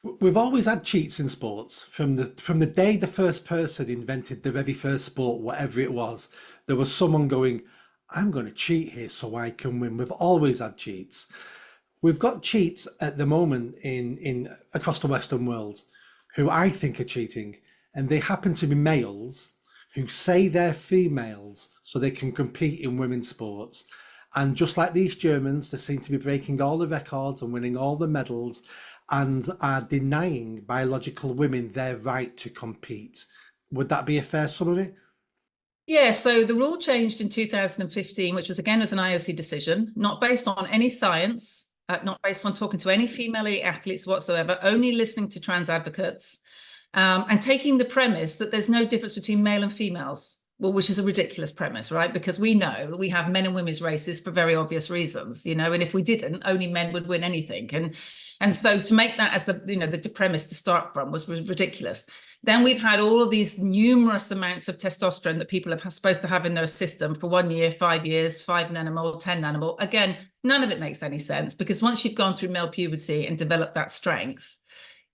We've always had cheats in sports from the day the first person invented the very first sport, whatever it was. There was someone going, "I'm going to cheat here so I can win." We've always had cheats. We've got cheats at the moment in across the Western world, who I think are cheating, and they happen to be males who say they're females so they can compete in women's sports. And just like these Germans, they seem to be breaking all the records and winning all the medals and are denying biological women their right to compete. Would that be a fair summary? Yeah, so the rule changed in 2015, which was an IOC decision, not based on any science, not based on talking to any female athletes whatsoever, only listening to trans advocates, and taking the premise that there's no difference between male and females. Well, which is a ridiculous premise, right? Because we know that we have men and women's races for very obvious reasons, and if we didn't, only men would win anything. And so to make that as the premise to start from was ridiculous. Then we've had all of these numerous amounts of testosterone that people are supposed to have in their system for 1 year, 5 years, 5 nanomole, 10 nanomole. Again, none of it makes any sense because once you've gone through male puberty and developed that strength,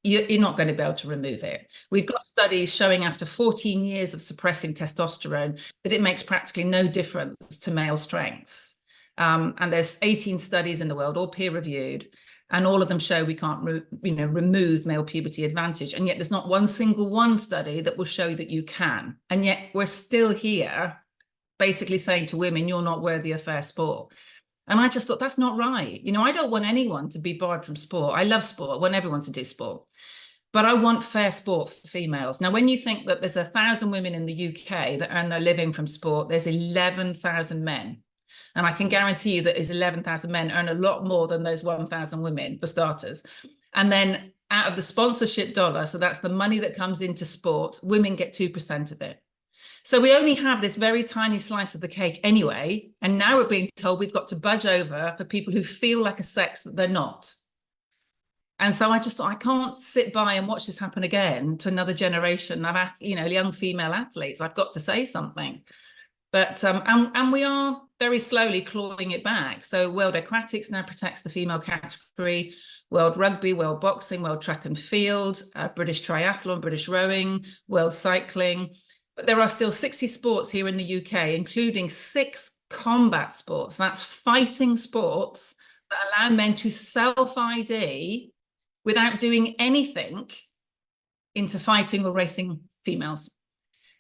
you're not going to be able to remove it. We've got studies showing after 14 years of suppressing testosterone that it makes practically no difference to male strength. And there's 18 studies in the world, all peer reviewed, and all of them show we can't remove male puberty advantage. And yet there's not one single one study that will show that you can. And yet we're still here basically saying to women, you're not worthy of fair sport. And I just thought, that's not right. I don't want anyone to be barred from sport. I love sport. I want everyone to do sport. But I want fair sport for females. Now, when you think that there's 1,000 women in the UK that earn their living from sport, there's 11,000 men. And I can guarantee you that these 11,000 men earn a lot more than those 1,000 women, for starters. And then out of the sponsorship dollar, so that's the money that comes into sport, women get 2% of it. So we only have this very tiny slice of the cake anyway. And now we're being told we've got to budge over for people who feel like a sex that they're not. And so I just thought, I can't sit by and watch this happen again to another generation of young female athletes. I've got to say something. But and we are very slowly clawing it back. So World Aquatics now protects the female category, World Rugby, World Boxing, World Track and Field, British Triathlon, British Rowing, World Cycling. But there are still 60 sports here in the UK, including 6 combat sports. That's fighting sports that allow men to self-ID without doing anything into fighting or racing females,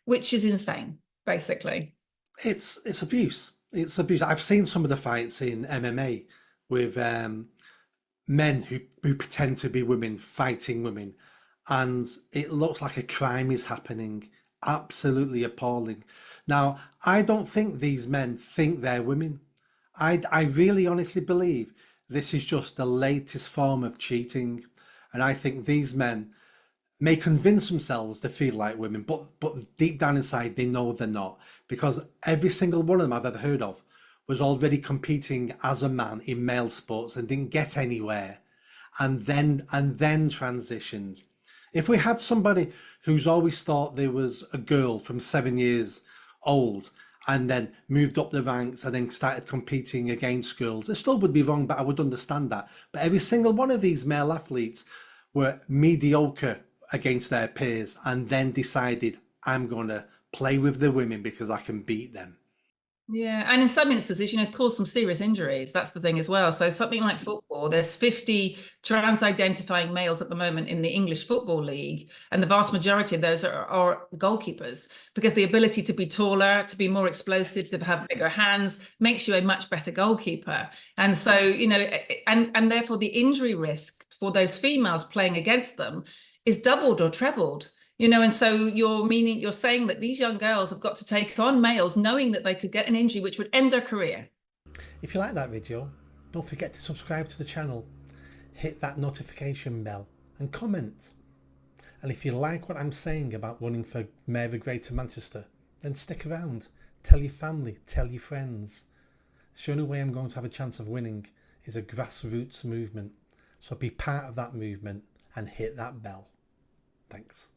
which is insane, basically. It's abuse. It's abuse. I've seen some of the fights in MMA with men who pretend to be women fighting women, and it looks like a crime is happening. Absolutely appalling. Now, I don't think these men think they're women. I really honestly believe this is just the latest form of cheating, and I think these men may convince themselves they feel like women, but deep down inside they know they're not, because every single one of them I've ever heard of was already competing as a man in male sports and didn't get anywhere, and then transitioned. If we had somebody who's always thought they was a girl from 7 years old and then moved up the ranks and then started competing against girls, it still would be wrong, but I would understand that. But every single one of these male athletes were mediocre against their peers and then decided, I'm going to play with the women because I can beat them. Yeah, and in some instances, cause some serious injuries. That's the thing as well. So something like football, there's 50 trans-identifying males at the moment in the English Football League, and the vast majority of those are goalkeepers, because the ability to be taller, to be more explosive, to have bigger hands makes you a much better goalkeeper. And so, and therefore the injury risk for those females playing against them is doubled or trebled. And so you're saying that these young girls have got to take on males knowing that they could get an injury which would end their career. If you like that video, don't forget to subscribe to the channel, hit that notification bell and comment. And if you like what I'm saying about running for Mayor of Greater Manchester, then stick around, tell your family, tell your friends. The only way I'm going to have a chance of winning is a grassroots movement. So be part of that movement and hit that bell. Thanks.